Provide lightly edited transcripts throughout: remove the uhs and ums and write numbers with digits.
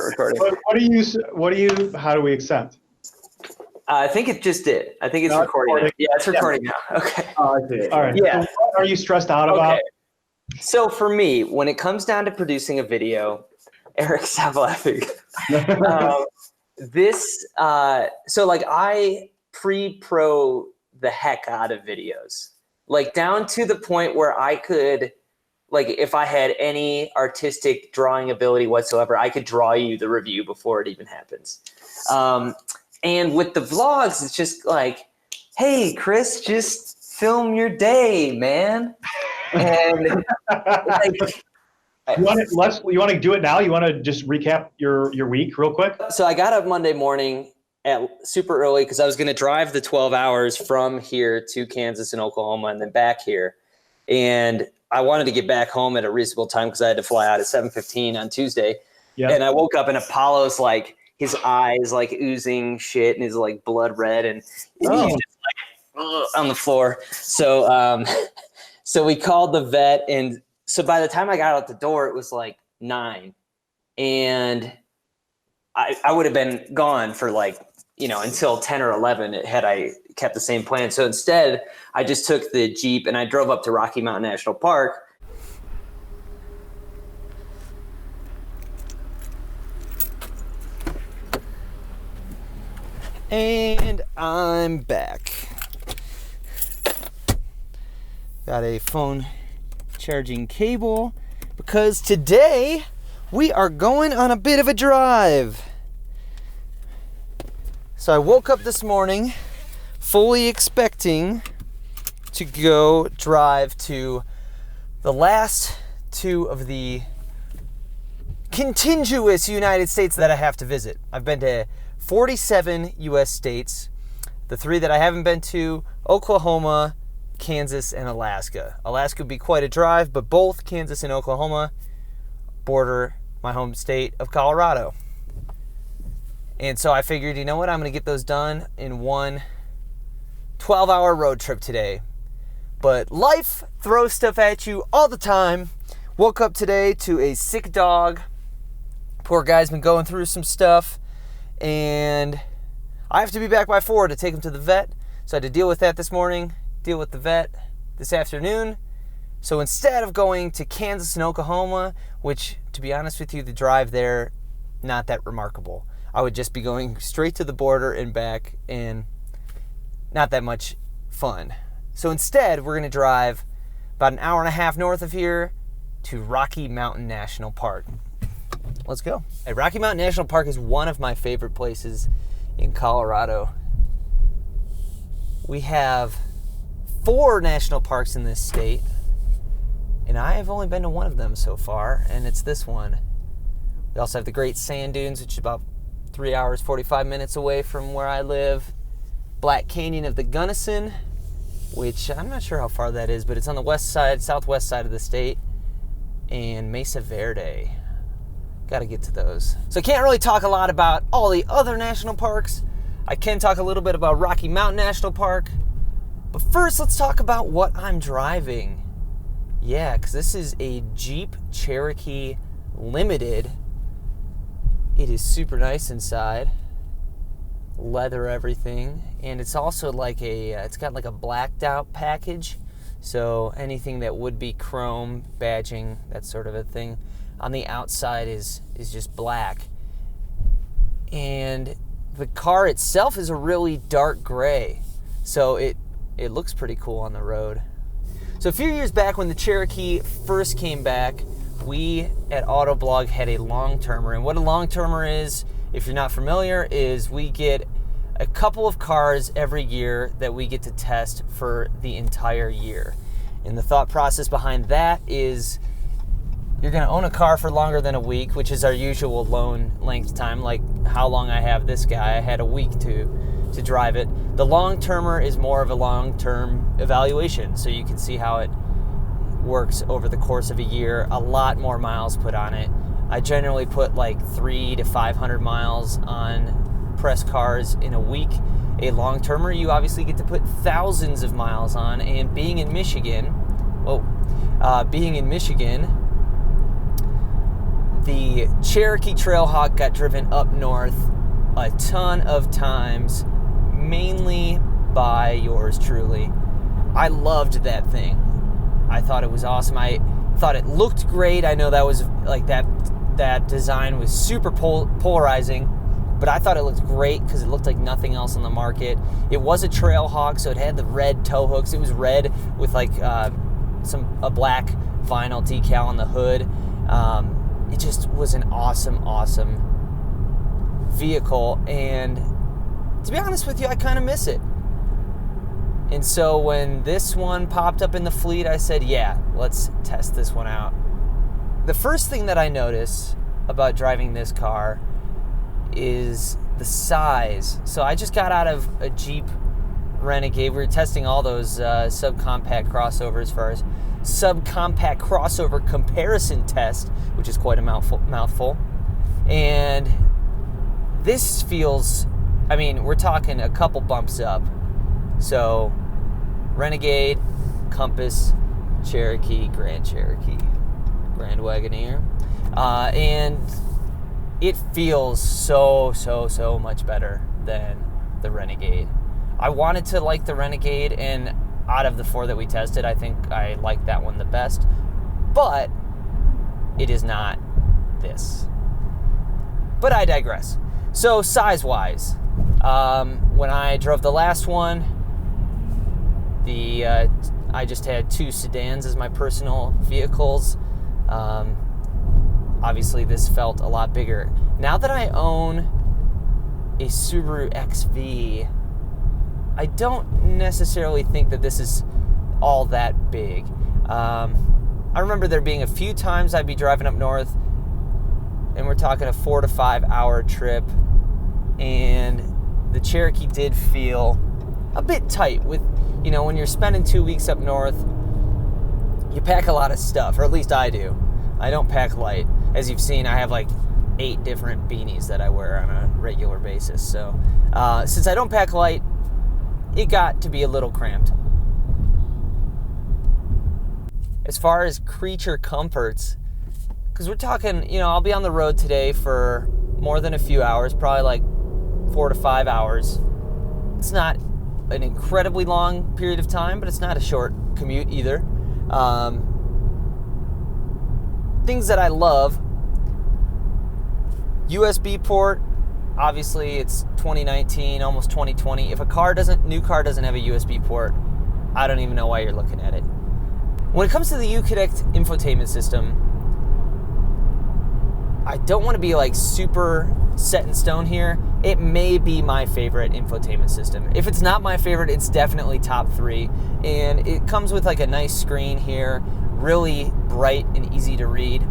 recording. How do we accept? I think it just did. I think it's recording now. Yeah, it's recording now. Okay. Oh, I see. All right. Yeah. So what are you stressed out about? So for me, when it comes down to producing a video, Eric, stop laughing. I pre-pro the heck out of videos, like down to the point where I could, like, if I had any artistic drawing ability whatsoever, I could draw you the review before it even happens. And with the vlogs, it's just like, hey, Chris, just film your day, man. And you want to do it now? You want to just recap your week real quick? So I got up Monday morning at super early because I was going to drive the 12 hours from here to Kansas and Oklahoma and then back here. And I wanted to get back home at a reasonable time because I had to fly out at 7:15 on Tuesday. Yep. And I woke up and Apollo's like, his eyes like oozing shit and his like blood red and he's just like on the floor. So so we called the vet, and so by the time I got out the door, it was like 9, and I would have been gone for like, until 10 or 11 had I kept the same plan. So instead, I just took the Jeep and I drove up to Rocky Mountain National Park. And I'm back. Got a phone charging cable because today we are going on a bit of a drive. So I woke up this morning fully expecting to go drive to the last 2 of the contiguous United States that I have to visit. I've been to 47 U.S. states. The 3 that I haven't been to, Oklahoma, Kansas, and Alaska. Alaska would be quite a drive, but both Kansas and Oklahoma border my home state of Colorado. And so I figured, you know what, I'm going to get those done in one 12-hour road trip today. But life throws stuff at you all the time. Woke up today to a sick dog. Poor guy's been going through some stuff. And I have to be back by 4 to take him to the vet. So I had to deal with that this morning, deal with the vet this afternoon. So instead of going to Kansas and Oklahoma, which, to be honest with you, the drive there, not that remarkable. I would just be going straight to the border and back, and not that much fun. So instead, we're going to drive about an hour and a half north of here to Rocky Mountain National Park. Let's go. Rocky Mountain National Park is one of my favorite places in Colorado. We have 4 national parks in this state, and I have only been to one of them so far, and it's this one. We also have the Great Sand Dunes, which is about 3 hours, 45 minutes away from where I live. Black Canyon of the Gunnison, which I'm not sure how far that is, but it's on the west side, southwest side of the state. And Mesa Verde. Got to get to those. So I can't really talk a lot about all the other national parks. I can talk a little bit about Rocky Mountain National Park. But first, let's talk about what I'm driving. Yeah, because this is a Jeep Cherokee Limited. It is super nice inside. Leather everything. And it's also like it's got like a blacked out package. So anything that would be chrome, badging, that sort of a thing, on the outside is just black. And the car itself is a really dark gray. So it looks pretty cool on the road. So a few years back when the Cherokee first came back, we at Autoblog had a long-termer. And what a long-termer is, if you're not familiar, is we get a couple of cars every year that we get to test for the entire year. And the thought process behind that is you're going to own a car for longer than a week, which is our usual loan length time, like how long I have this guy. I had a week to drive it. The long-termer is more of a long-term evaluation, so you can see how it works over the course of a year. A lot more miles put on it. I generally put like 300 to 500 miles on press cars in a week. A long-termer, you obviously get to put thousands of miles on, and being in Michigan, The Cherokee Trailhawk got driven up north a ton of times, mainly by yours truly. I loved that thing. I thought it was awesome. I thought it looked great. I know that was like that design was super polarizing, but I thought it looked great because it looked like nothing else on the market. It was a Trailhawk, so it had the red tow hooks. It was red with like a black vinyl decal on the hood. It just was an awesome vehicle, and to be honest with you, I kind of miss it. And so when this one popped up in the fleet, I said, yeah, let's test this one out. The first thing that I notice about driving this car is the size. So I just got out of a Jeep Renegade. We were testing all those subcompact crossovers for our subcompact crossover comparison test, which is quite a mouthful. And this feels, I mean, we're talking a couple bumps up. So, Renegade, Compass, Cherokee, Grand Wagoneer. And it feels so much better than the Renegade. I wanted to like the Renegade, and out of the four that we tested, I think I liked that one the best. But it is not this. But I digress. So, size-wise, when I drove the last one, I just had two sedans as my personal vehicles. Obviously, this felt a lot bigger. Now that I own a Subaru XV, I don't necessarily think that this is all that big. I remember there being a few times I'd be driving up north, and we're talking a 4 to 5 hour trip, and the Cherokee did feel a bit tight with, you know, when you're spending 2 weeks up north, you pack a lot of stuff, or at least I do. I don't pack light. As you've seen, I have like 8 different beanies that I wear on a regular basis. So since I don't pack light, it got to be a little cramped. As far as creature comforts, because we're talking, you know, I'll be on the road today for more than a few hours, probably like 4 to 5 hours. It's not an incredibly long period of time, but it's not a short commute either. Things that I love: USB port. Obviously, it's 2019, almost 2020. If a new car doesn't have a USB port, I don't even know why you're looking at it. When it comes to the Uconnect infotainment system, I don't want to be like super set in stone here. It may be my favorite infotainment system. If it's not my favorite, it's definitely top 3. And it comes with like a nice screen here, really bright and easy to read,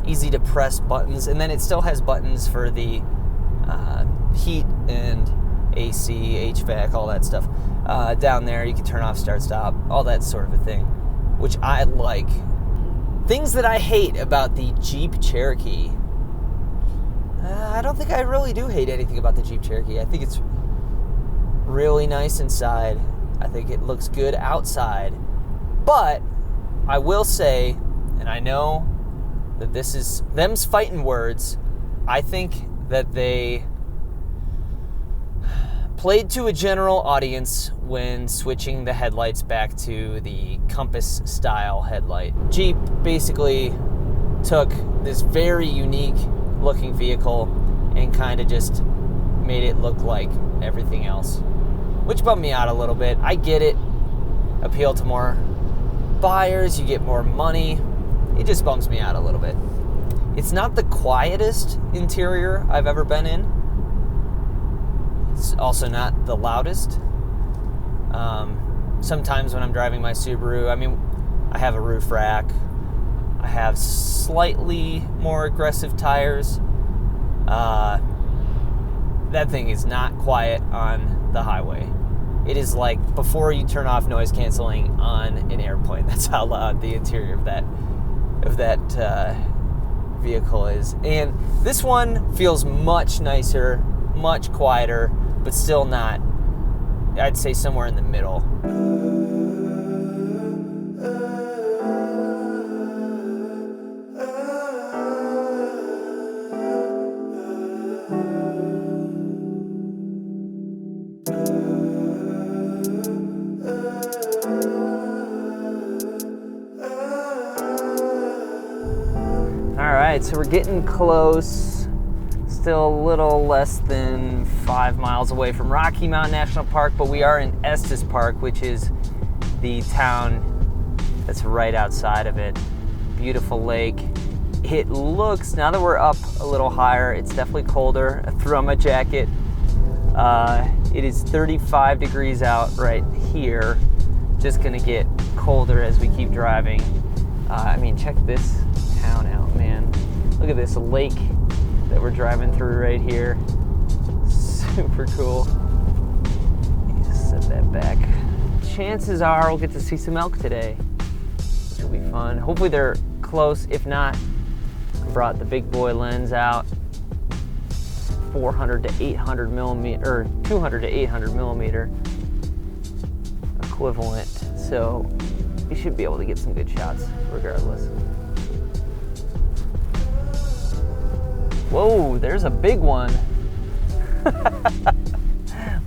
easy to press buttons, and then it still has buttons for the heat and AC, HVAC, all that stuff. Down there, you can turn off, start, stop, all that sort of a thing, which I like. Things that I hate about the Jeep Cherokee. I don't think I really do hate anything about the Jeep Cherokee. I think it's really nice inside. I think it looks good outside. But I will say, and I know that this is them's fighting words, I think that they played to a general audience when switching the headlights back to the Compass style headlight. Jeep basically took this very unique looking vehicle and kind of just made it look like everything else, which bummed me out a little bit. I get it, appeal to more buyers, you get more money. It just bums me out a little bit. It's not the quietest interior I've ever been in. It's also not the loudest. Sometimes when I'm driving my Subaru, I mean, I have a roof rack. I have slightly more aggressive tires. That thing is not quiet on the highway. It is like before you turn off noise canceling on an airplane. That's how loud the interior of that vehicle is. And this one feels much nicer, much quieter, but still not, I'd say somewhere in the middle. right, so we're getting close. Still a little less than 5 miles away from Rocky Mountain National Park, but we are in Estes Park, which is the town that's right outside of it. Beautiful lake. It looks, now that we're up a little higher, it's definitely colder. I threw on my jacket. It is 35 degrees out right here. Just gonna get colder as we keep driving. I mean, check this town out, man. Look at this lake that we're driving through right here. Super cool. Just set that back. Chances are we'll get to see some elk today, which will be fun. Hopefully they're close. If not, I brought the big boy lens out. 400 to 800 millimeter, or 200 to 800 millimeter equivalent. So you should be able to get some good shots regardless. Whoa, there's a big one.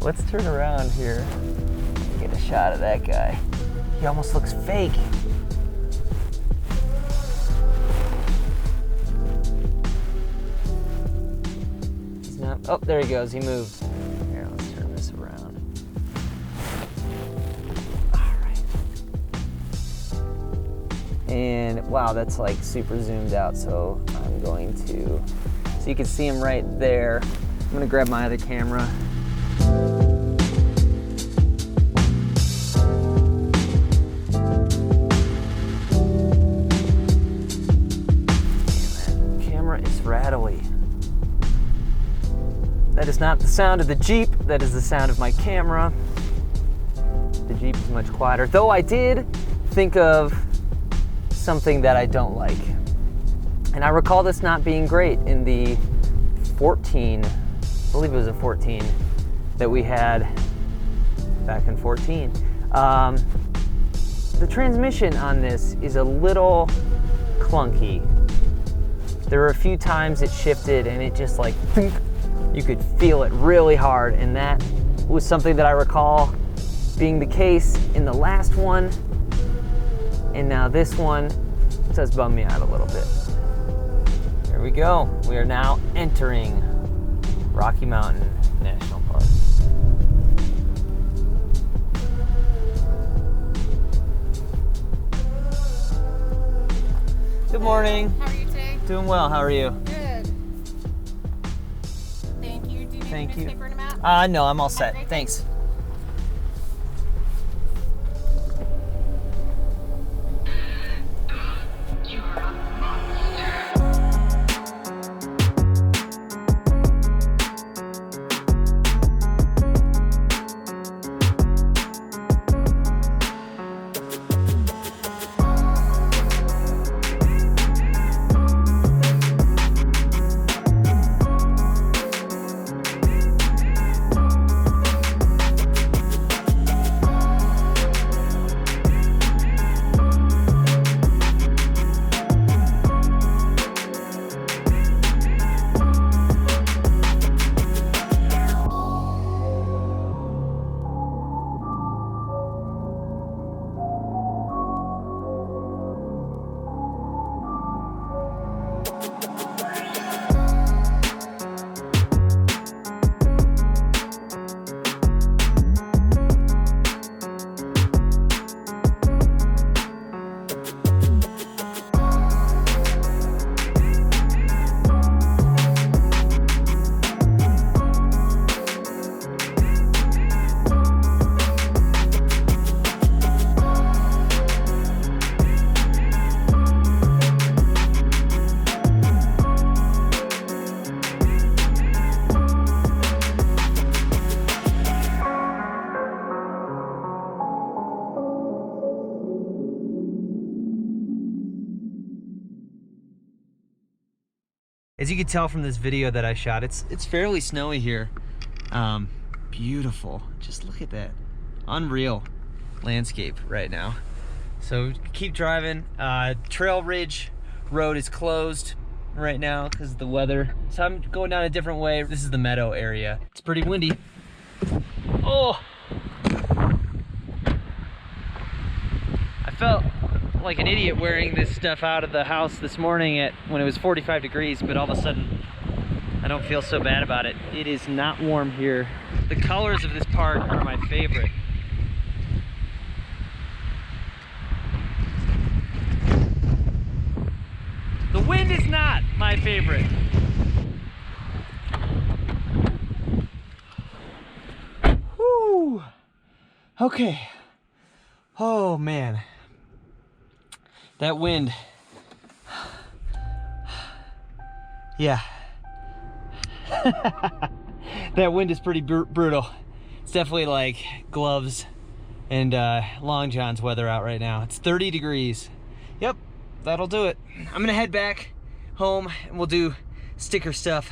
Let's turn around here. Get a shot of that guy. He almost looks fake. He's not, oh, there he goes, he moved. Here, let's turn this around. All right. And wow, that's like super zoomed out, so I'm going to, so you can see him right there. I'm gonna grab my other camera. Man, that camera is rattly. That is not the sound of the Jeep, that is the sound of my camera. The Jeep is much quieter, though I did think of something that I don't like. And I recall this not being great in the 14, I believe it was a 14 that we had back in 14. The transmission on this is a little clunky. There were a few times it shifted and it just like, you could feel it really hard, and that was something that I recall being the case in the last one, and now this one does bum me out a little bit. Here we go. We are now entering Rocky Mountain National Park. Good morning. How are you today? Doing well. How are you? Good. Thank you. Do you need a newspaper and a map? No, I'm all set. Okay, Thanks. As you can tell from this video that I shot, it's fairly snowy here. Beautiful. Just look at that. Unreal landscape right now. So keep driving. Trail Ridge Road is closed right now because of the weather. So I'm going down a different way. This is the meadow area. It's pretty windy. Oh! I felt like an idiot wearing this stuff out of the house this morning when it was 45 degrees, but all of a sudden I don't feel so bad about it. It is not warm here. The colors of this part are my favorite. The wind is not my favorite. Whew. Okay. Oh man. That wind. Yeah. That wind is pretty brutal. It's definitely like gloves and long johns weather out right now. It's 30 degrees. Yep, that'll do it. I'm gonna head back home and we'll do sticker stuff.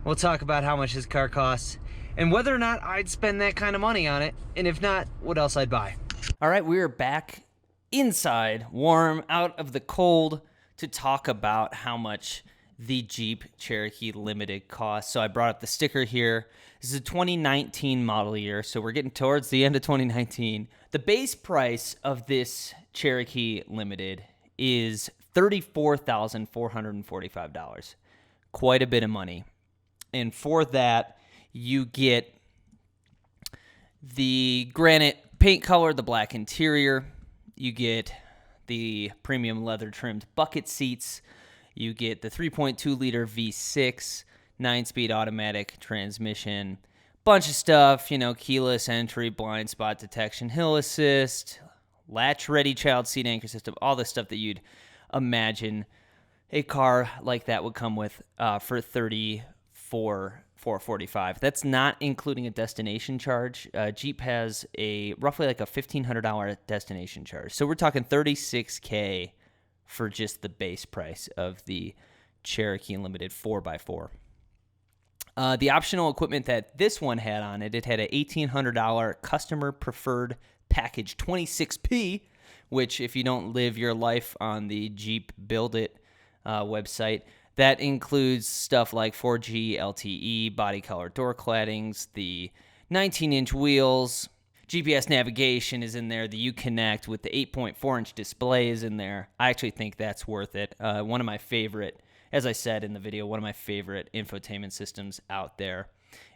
We'll talk about how much this car costs and whether or not I'd spend that kind of money on it, and if not, what else I'd buy. All right, we are back inside, warm, out of the cold, to talk about how much the Jeep Cherokee Limited costs. So I brought up the sticker here. This is a 2019 model year, so we're getting towards the end of 2019. The base price of this Cherokee Limited is $34,445. Quite a bit of money. And for that, you get the granite paint color, the black interior. You get the premium leather trimmed bucket seats. You get the 3.2 liter V6, 9-speed automatic transmission, bunch of stuff, keyless entry, blind spot detection, hill assist, latch ready child seat anchor system, all the stuff that you'd imagine a car like that would come with for $34,445. That's not including a destination charge. Jeep has roughly like a $1,500 destination charge. So we're talking $36K for just the base price of the Cherokee Limited 4x4. The optional equipment that this one had on it had a $1,800 customer preferred package 26P, which if you don't live your life on the Jeep Build It website, that includes stuff like 4G LTE, body color door claddings, the 19-inch wheels, GPS navigation is in there, the Uconnect with the 8.4-inch display is in there. I actually think that's worth it. One of my favorite, as I said in the video, one of my favorite infotainment systems out there.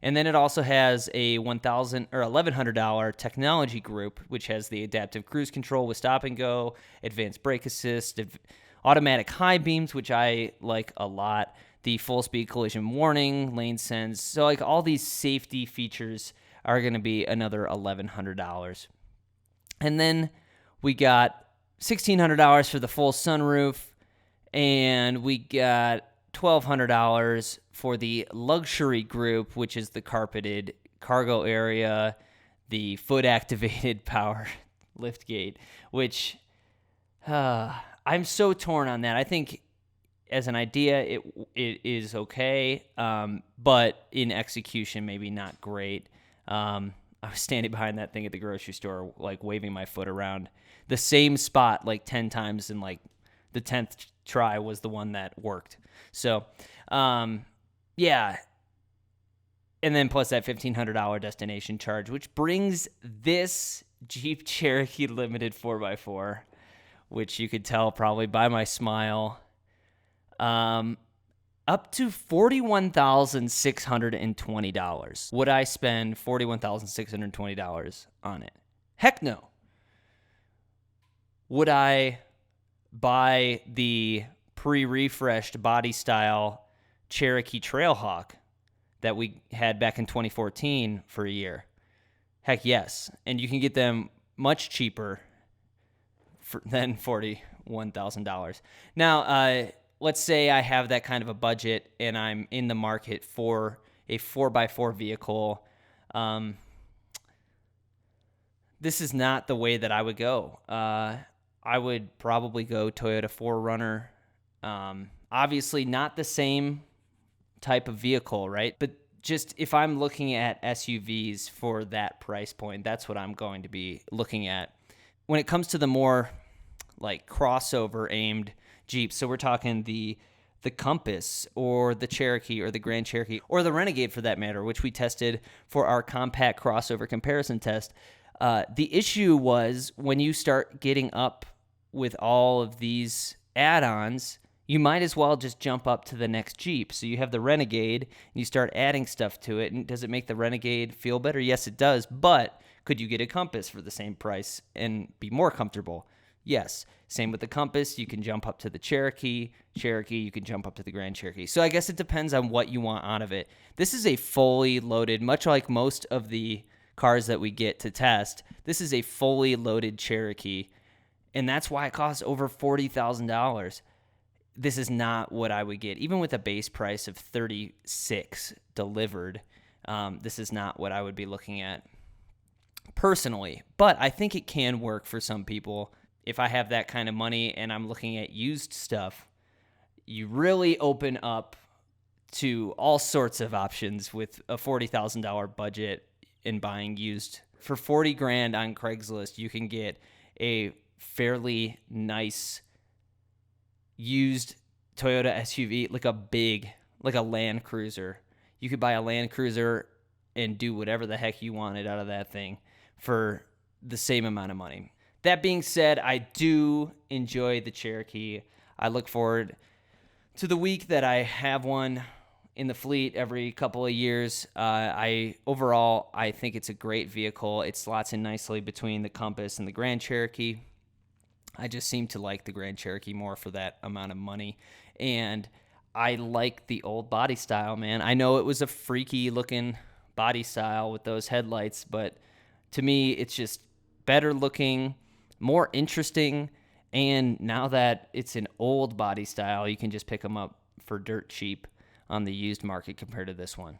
And then it also has a $1,100 technology group, which has the adaptive cruise control with stop and go, advanced brake assist, automatic high beams, which I like a lot, the full speed collision warning, lane sense. So like all these safety features are going to be another $1,100. And then we got $1,600 for the full sunroof, and we got $1,200 for the luxury group, which is the carpeted cargo area, the foot-activated power liftgate, which I'm so torn on that. I think as an idea, it is okay, but in execution, maybe not great. I was standing behind that thing at the grocery store, like waving my foot around the same spot like 10 times, and like the 10th try was the one that worked. So, yeah. And then plus that $1,500 destination charge, which brings this Jeep Cherokee Limited 4x4, which you could tell probably by my smile, up to $41,620. Would I spend $41,620 on it? Heck no. Would I buy the pre-refreshed body style Cherokee Trailhawk that we had back in 2014 for a year? Heck yes. And you can get them much cheaper than $41,000. Now, let's say I have that kind of a budget and I'm in the market for a 4x4 vehicle. This is not the way that I would go. I would probably go Toyota 4Runner. Obviously not the same type of vehicle, right? But just if I'm looking at SUVs for that price point, that's what I'm going to be looking at. When it comes to the more like crossover aimed Jeeps, so we're talking the Compass or the Cherokee or the Grand Cherokee or the Renegade for that matter, which we tested for our compact crossover comparison test. The issue was when you start getting up with all of these add-ons, you might as well just jump up to the next Jeep. So you have the Renegade, and you start adding stuff to it. And does it make the Renegade feel better? Yes, it does. But could you get a Compass for the same price and be more comfortable? Yes. Same with the Compass. You can jump up to the Cherokee. You can jump up to the Grand Cherokee. So I guess it depends on what you want out of it. This is a fully loaded, much like most of the cars that we get to test, this is a fully loaded Cherokee, and that's why it costs over $40,000. This is not what I would get. Even with a base price of $36 delivered, this is not what I would be looking at personally. But I think it can work for some people. If I have that kind of money and I'm looking at used stuff, you really open up to all sorts of options with a $40,000 budget in buying used. For $40,000 on Craigslist, you can get a fairly nice used Toyota SUV, like a Land Cruiser. You could buy a Land Cruiser and do whatever the heck you wanted out of that thing for the same amount of money. That being said, I do enjoy the Cherokee. I look forward to the week that I have one in the fleet every couple of years. I think it's a great vehicle. It slots in nicely between the Compass and the Grand Cherokee. I just seem to like the Grand Cherokee more for that amount of money. And I like the old body style, man. I know it was a freaky looking body style with those headlights, but to me, it's just better looking, more interesting. And now that it's an old body style, you can just pick them up for dirt cheap on the used market compared to this one.